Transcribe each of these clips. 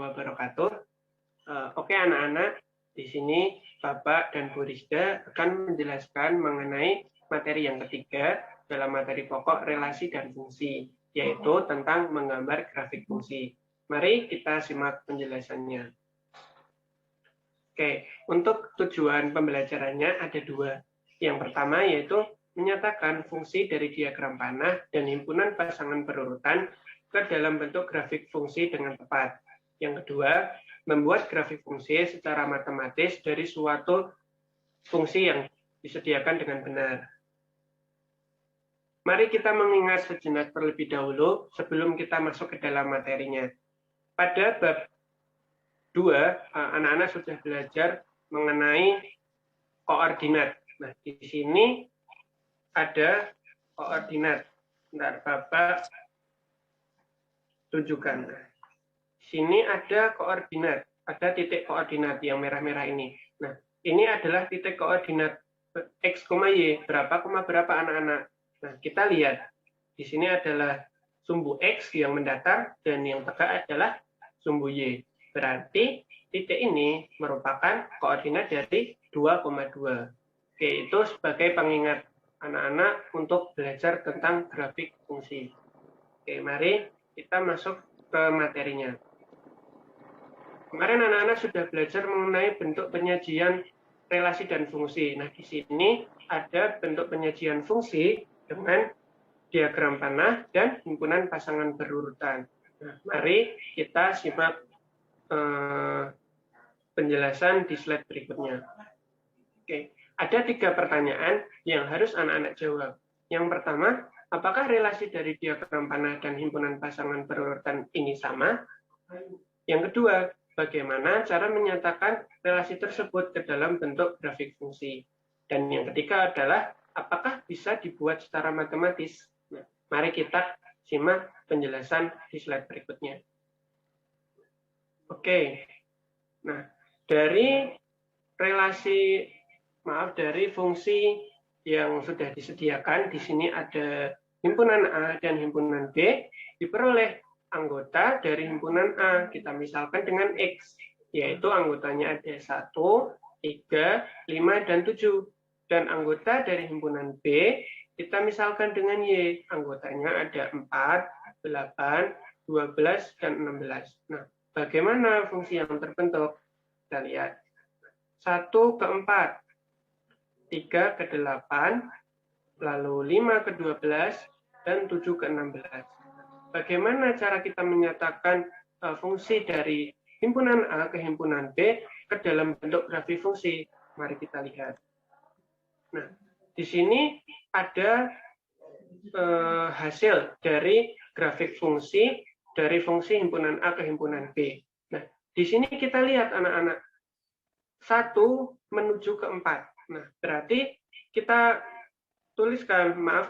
wabarakatuh. Oke anak-anak, di sini Bapak dan Bu Rizda akan menjelaskan mengenai materi yang ketiga dalam materi pokok relasi dan fungsi, yaitu tentang menggambar grafik fungsi. Mari kita simak penjelasannya. Oke, untuk tujuan pembelajarannya ada dua. Yang pertama yaitu menyatakan fungsi dari diagram panah dan himpunan pasangan berurutan ke dalam bentuk grafik fungsi dengan tepat. Yang kedua, membuat grafik fungsi secara matematis dari suatu fungsi yang disediakan dengan benar. Mari kita mengingat sejenak terlebih dahulu sebelum kita masuk ke dalam materinya. Pada bab 2, anak-anak sudah belajar mengenai koordinat. Nah, di sini ada koordinat. Bentar, Bapak tunjukkan. Di sini ada koordinat, ada titik koordinat yang merah-merah ini. Nah, ini adalah titik koordinat X, Y, berapa, berapa anak-anak. Nah, kita lihat. Di sini adalah sumbu X yang mendatar dan yang tegak adalah sumbu Y. Berarti titik ini merupakan koordinat dari 2,2. Oke, itu sebagai pengingat anak-anak untuk belajar tentang grafik fungsi. Oke, mari kita masuk ke materinya. Kemarin anak-anak sudah belajar mengenai bentuk penyajian relasi dan fungsi. Nah, di sini ada bentuk penyajian fungsi dengan diagram panah dan himpunan pasangan berurutan. Nah, mari kita simak penjelasan di slide berikutnya. Oke, ada 3 pertanyaan yang harus anak-anak jawab. Yang pertama, apakah relasi dari diagram panah dan himpunan pasangan berurutan ini sama? Yang kedua, bagaimana cara menyatakan relasi tersebut ke dalam bentuk grafik fungsi? Dan yang ketiga adalah, apakah bisa dibuat secara matematis? Nah, mari kita simak penjelasan di slide berikutnya. Oke, nah dari fungsi yang sudah disediakan, di sini ada himpunan A dan himpunan B, diperoleh anggota dari himpunan A, kita misalkan dengan X, yaitu anggotanya ada 1, 3, 5, dan 7. Dan anggota dari himpunan B, kita misalkan dengan Y, anggotanya ada 4, 8, 12, dan 16. Nah, bagaimana fungsi yang terbentuk? Kita lihat. 1 ke 4, 3 ke 8, lalu 5 ke 12, dan 7 ke 16. Bagaimana cara kita menyatakan fungsi dari himpunan A ke himpunan B ke dalam bentuk grafik fungsi? Mari kita lihat. Nah, di sini ada hasil dari grafik fungsi dari fungsi himpunan A ke himpunan B. Nah, di sini kita lihat anak-anak 1 menuju ke 4. Nah, berarti kita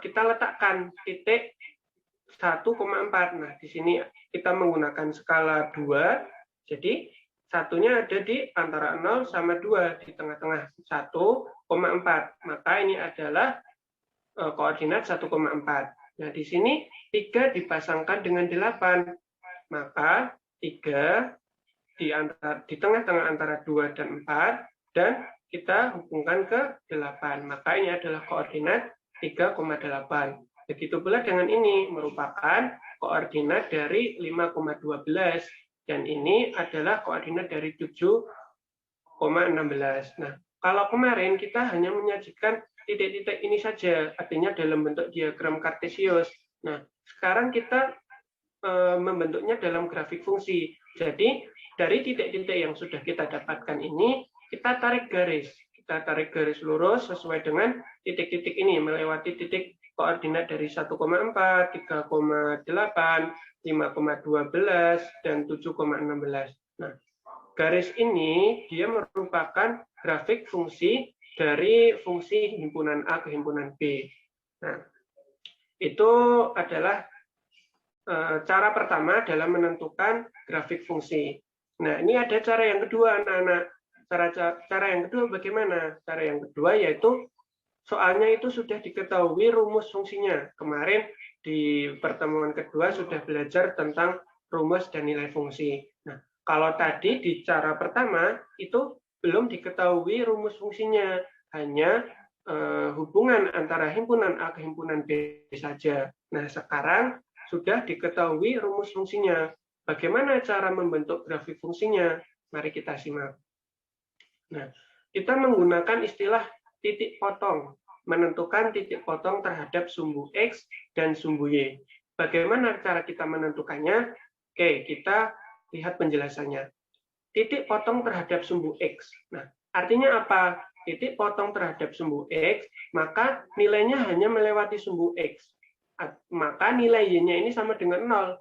kita letakkan titik 1,4. Nah, di sini kita menggunakan skala 2. Jadi, satunya ada di antara 0 sama 2, di tengah-tengah 1,4. Maka ini adalah koordinat 1,4. Nah, di sini 3 dipasangkan dengan 8. Maka 3 di tengah-tengah antara 2 dan 4, dan kita hubungkan ke 8. Maka ini adalah koordinat 3,8. Begitu pula dengan ini, merupakan koordinat dari 5,12. Dan ini adalah koordinat dari 7,16. Nah, kalau kemarin kita hanya menyajikan titik-titik ini saja, artinya dalam bentuk diagram kartesius. Nah, sekarang kita membentuknya dalam grafik fungsi. Jadi, dari titik-titik yang sudah kita dapatkan ini, kita tarik garis. Kita tarik garis lurus sesuai dengan titik-titik ini, melewati titik koordinat dari 1,4, 3,8, 5,12, dan 7,16. Nah, garis ini dia merupakan grafik fungsi dari fungsi himpunan A ke himpunan B. Nah, itu adalah cara pertama dalam menentukan grafik fungsi. Nah, ini ada cara yang kedua, anak-anak. Cara yang kedua bagaimana? Cara yang kedua yaitu soalnya itu sudah diketahui rumus fungsinya. Kemarin di pertemuan kedua sudah belajar tentang rumus dan nilai fungsi. Nah, Kalau tadi di cara pertama itu belum diketahui rumus fungsinya, hanya hubungan antara himpunan A ke himpunan B saja. Nah, sekarang sudah diketahui rumus fungsinya. Bagaimana cara membentuk grafik fungsinya? Mari kita simak. Nah, kita menggunakan istilah titik potong, menentukan titik potong terhadap sumbu X dan sumbu Y. Bagaimana cara kita menentukannya? Oke, kita lihat penjelasannya. Titik potong terhadap sumbu X. Nah, artinya apa? Titik potong terhadap sumbu X, maka nilainya hanya melewati sumbu X. Maka nilai Y-nya ini sama dengan 0.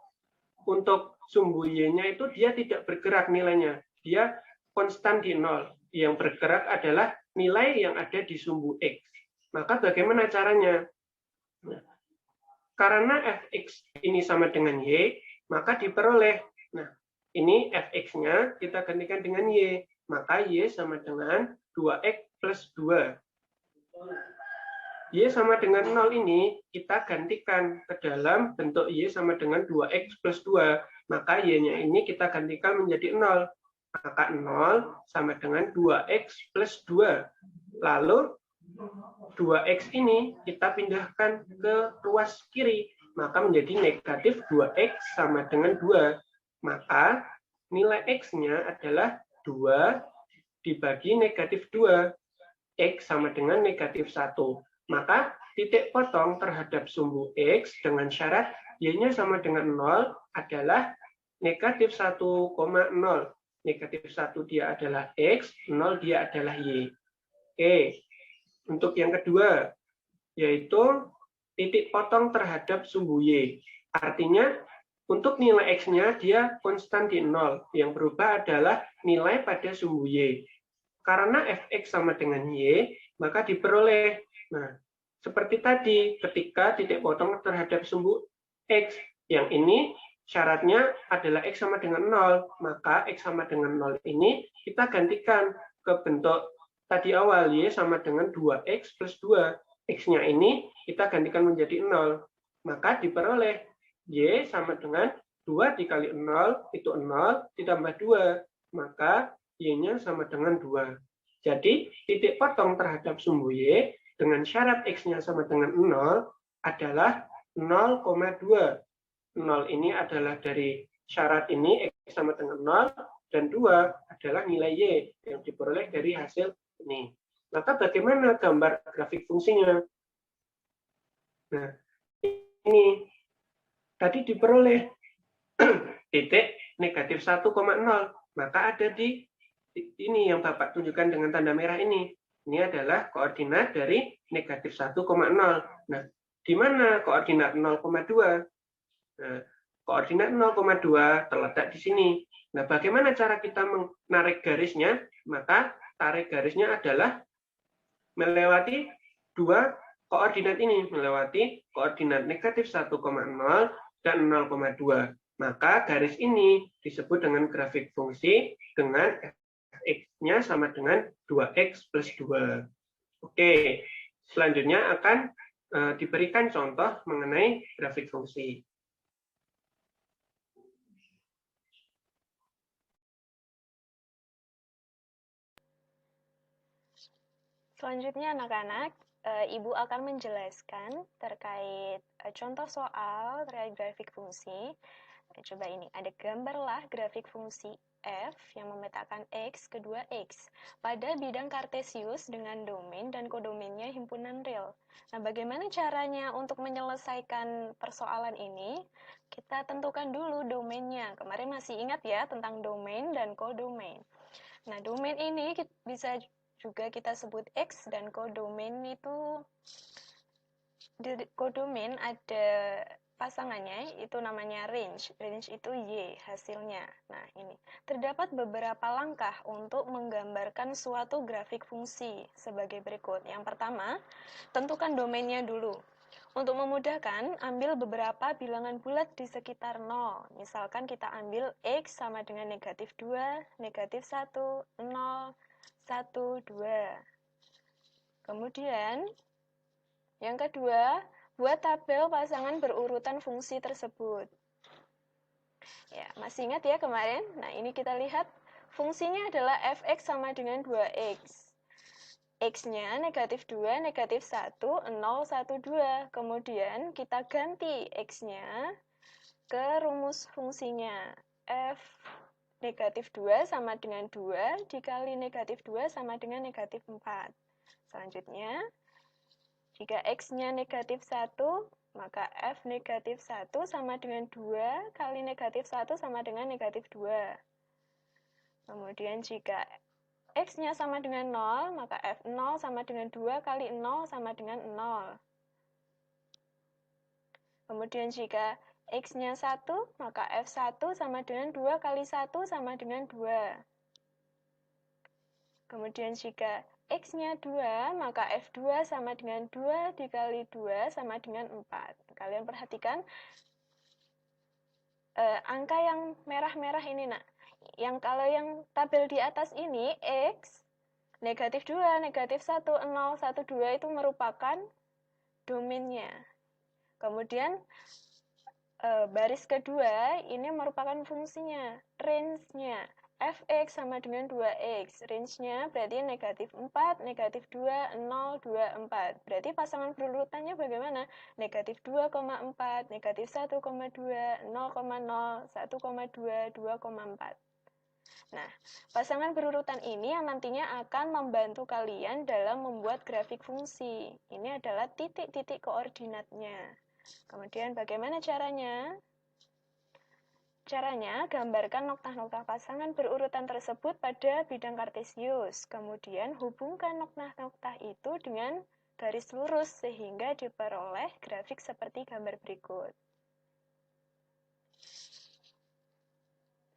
Untuk sumbu Y-nya itu dia tidak bergerak nilainya. Dia konstan di 0. Yang bergerak adalah nilai yang ada di sumbu X. Maka bagaimana caranya? Nah, karena fx ini sama dengan y, maka diperoleh. Nah, ini fx-nya kita gantikan dengan y. Maka y sama dengan 2x plus 2. Y sama dengan 0 ini kita gantikan ke dalam bentuk y sama dengan 2x plus 2. Maka y-nya ini kita gantikan menjadi 0. Maka 0 sama dengan 2x plus 2. Lalu 2x ini kita pindahkan ke ruas kiri, maka menjadi negatif 2x sama dengan 2. Maka nilai x-nya adalah 2 dibagi negatif 2. X sama dengan negatif 1. Maka titik potong terhadap sumbu x dengan syarat y-nya sama dengan 0 adalah negatif 1,0. Negatif 1 dia adalah x, 0 dia adalah y. Oke. Untuk yang kedua, yaitu titik potong terhadap sumbu y. Artinya, untuk nilai x-nya dia konstan di 0. Yang berubah adalah nilai pada sumbu y. Karena fx sama dengan y, maka diperoleh. Nah, seperti tadi, ketika titik potong terhadap sumbu x, yang ini syaratnya adalah x sama dengan 0. Maka x sama dengan 0 ini kita gantikan ke bentuk tadi awal, y sama dengan 2x plus 2. X-nya ini kita gantikan menjadi 0. Maka diperoleh y sama dengan 2 dikali 0, itu 0, ditambah 2. Maka y-nya sama dengan 2. Jadi, titik potong terhadap sumbu y dengan syarat x-nya sama dengan 0 adalah 0,2. 0 ini adalah dari syarat ini, x sama dengan 0, dan 2 adalah nilai y yang diperoleh dari hasil ini. Maka bagaimana gambar grafik fungsinya? Nah, ini tadi diperoleh titik negatif 1,0. Maka ada di ini yang Bapak tunjukkan dengan tanda merah ini. Ini adalah koordinat dari negatif 1,0. Nah, di mana koordinat 0,2? Nah, koordinat 0,2 terletak di sini. Nah, bagaimana cara kita menarik garisnya? Maka tarik garisnya adalah melewati dua koordinat ini, melewati koordinat negatif 1,0 dan 0,2. Maka garis ini disebut dengan grafik fungsi dengan fx-nya sama dengan 2x plus 2. Oke, selanjutnya akan diberikan contoh mengenai grafik fungsi. Selanjutnya anak-anak, Ibu akan menjelaskan terkait contoh soal terkait grafik fungsi. Coba ini, ada gambarlah grafik fungsi f yang memetakan x kedua x pada bidang kartesius dengan domain dan kodomainnya himpunan real. Nah, bagaimana caranya untuk menyelesaikan persoalan ini? Kita tentukan dulu domainnya. Kemarin masih ingat ya tentang domain dan kodomain. Nah, domain ini bisa juga kita sebut X, dan kodomain itu di kodomain ada pasangannya, itu namanya range. Range itu Y hasilnya. Nah, ini terdapat beberapa langkah untuk menggambarkan suatu grafik fungsi sebagai berikut. Yang pertama, tentukan domainnya dulu. Untuk memudahkan, ambil beberapa bilangan bulat di sekitar 0. Misalkan kita ambil X sama dengan negatif 2, negatif 1, 0, 1, 2. Kemudian, yang kedua, buat tabel pasangan berurutan fungsi tersebut. Ya, masih ingat ya kemarin? Nah, ini kita lihat fungsinya adalah fx sama dengan 2x. X-nya negatif 2, negatif 1, 0, 1, 2. Kemudian kita ganti X-nya ke rumus fungsinya. F negatif 2 sama dengan 2 dikali negatif 2 sama dengan negatif 4. Selanjutnya, jika X-nya negatif 1, maka F negatif 1 sama dengan 2 kali negatif 1 sama dengan negatif 2. Kemudian jika X-nya sama dengan 0, maka F0 sama dengan 2 kali 0 sama dengan 0. Kemudian jika X-nya 1, maka F1 sama dengan 2 kali 1 sama dengan 2. Kemudian jika X-nya 2, maka F2 sama dengan 2 dikali 2 sama dengan 4. Kalian perhatikan angka yang merah-merah ini, nak. Kalau yang tabel di atas ini, X, negatif 2, negatif 1, 0, 1, 2 itu merupakan domainnya. Kemudian baris kedua ini merupakan fungsinya, range-nya. Fx sama dengan 2x, range-nya berarti negatif 4, negatif 2, 0, 2, 4. Berarti pasangan berurutannya bagaimana? Negatif 2,4, negatif 1,2, 0,0, 1,2, 2,4. Nah, pasangan berurutan ini yang nantinya akan membantu kalian dalam membuat grafik fungsi. Ini adalah titik-titik koordinatnya. Kemudian bagaimana caranya? Caranya, gambarkan noktah-noktah pasangan berurutan tersebut pada bidang kartesius. Kemudian hubungkan noktah-noktah itu dengan garis lurus sehingga diperoleh grafik seperti gambar berikut.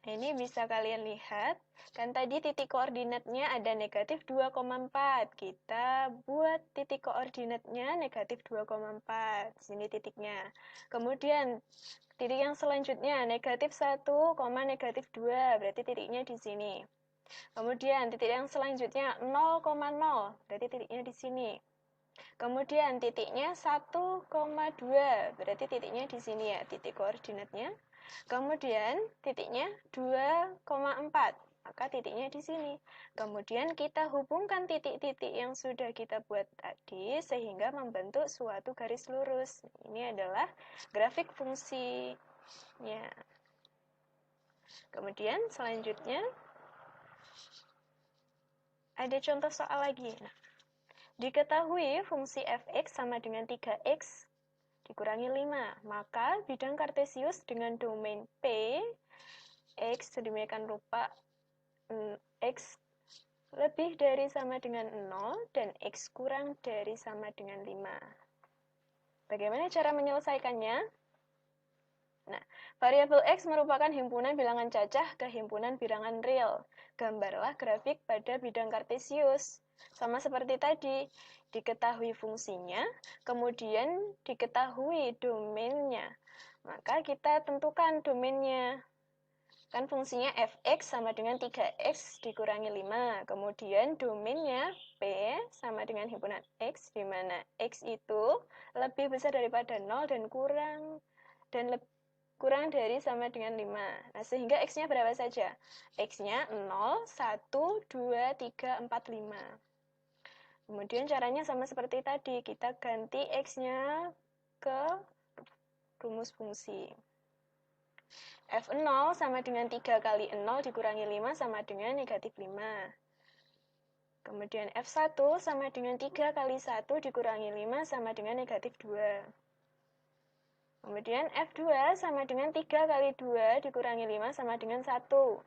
Ini bisa kalian lihat, kan tadi titik koordinatnya ada negatif 2,4. Kita buat titik koordinatnya negatif 2,4. Sini titiknya. Kemudian titik yang selanjutnya negatif 1, negatif 2. Berarti titiknya di sini. Kemudian titik yang selanjutnya 0,0. Berarti titiknya di sini. Kemudian titiknya 1,2. Berarti titiknya di sini ya, titik koordinatnya. Kemudian titiknya 2,4, maka titiknya di sini. Kemudian kita hubungkan titik-titik yang sudah kita buat tadi sehingga membentuk suatu garis lurus. Ini adalah grafik fungsinya. Kemudian selanjutnya ada contoh soal lagi. Nah, diketahui fungsi fx sama dengan 3x dikurangi 5, maka bidang kartesius dengan domain P, X sedemikian rupa X lebih dari sama dengan 0 dan X kurang dari sama dengan 5. Bagaimana cara menyelesaikannya? Nah, variabel X merupakan himpunan bilangan cacah ke himpunan bilangan real. Gambarlah grafik pada bidang kartesius. Sama seperti tadi, diketahui fungsinya, kemudian diketahui domainnya. Maka kita tentukan domainnya. Kan fungsinya fx sama dengan 3x dikurangi 5. Kemudian domainnya P sama dengan himpunan X, di mana X itu lebih besar daripada 0 dan kurang dari sama dengan 5. Nah, sehingga X-nya berapa saja? X-nya 0, 1, 2, 3, 4, 5. Kemudian caranya sama seperti tadi, kita ganti X-nya ke rumus fungsi. F0 sama dengan 3 kali 0 dikurangi 5 sama dengan negatif 5. Kemudian F1 sama dengan 3 kali 1 dikurangi 5 sama dengan negatif 2. Kemudian F2 sama dengan 3 kali 2 dikurangi 5 sama dengan 1.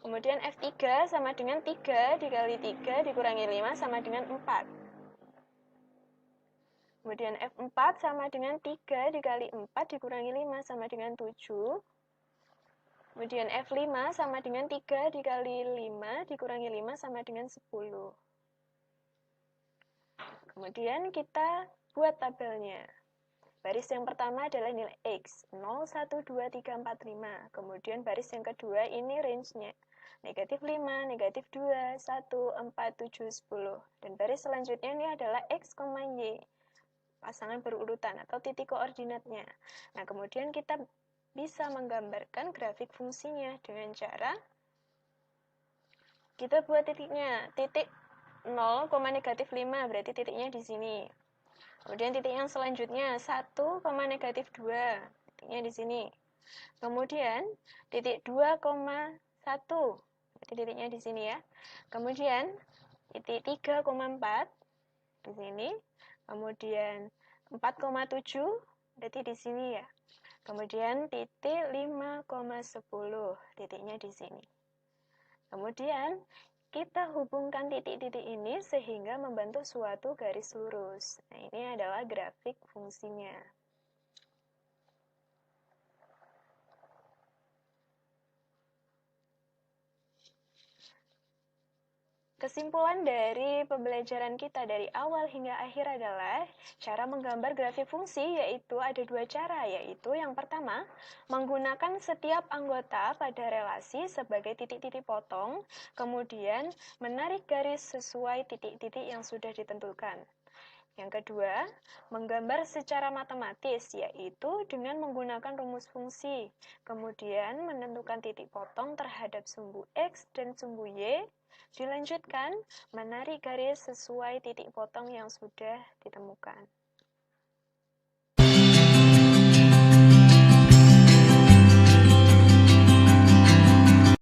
Kemudian F3 sama dengan 3 dikali 3 dikurangi 5 sama dengan 4. Kemudian F4 sama dengan 3 dikali 4 dikurangi 5 sama dengan 7. Kemudian F5 sama dengan 3 dikali 5 dikurangi 5 sama dengan 10. Kemudian kita buat tabelnya. Baris yang pertama adalah nilai X, 0, 1, 2, 3, 4, 5. Kemudian baris yang kedua ini range-nya. Negatif 5, negatif 2, 1, 4, 7, 10. Dan baris selanjutnya ini adalah X, Y. Pasangan berurutan atau titik koordinatnya. Nah, kemudian kita bisa menggambarkan grafik fungsinya dengan cara kita buat titiknya, titik 0, -5 berarti titiknya di sini. Kemudian titik yang selanjutnya 1, -2, titiknya di sini. Kemudian titik 2,1, berarti titiknya di sini ya. Kemudian titik 3,4 di sini. Kemudian 4,7 berarti di sini ya. Kemudian titik 5,10 titiknya di sini. Kemudian kita hubungkan titik-titik ini sehingga membentuk suatu garis lurus. Nah, ini adalah grafik fungsinya. Kesimpulan dari pembelajaran kita dari awal hingga akhir adalah cara menggambar grafik fungsi yaitu ada dua cara, yaitu yang pertama, menggunakan setiap anggota pada relasi sebagai titik-titik potong, kemudian menarik garis sesuai titik-titik yang sudah ditentukan. Yang kedua, menggambar secara matematis, yaitu dengan menggunakan rumus fungsi, kemudian menentukan titik potong terhadap sumbu X dan sumbu Y, dilanjutkan menarik garis sesuai titik potong yang sudah ditemukan.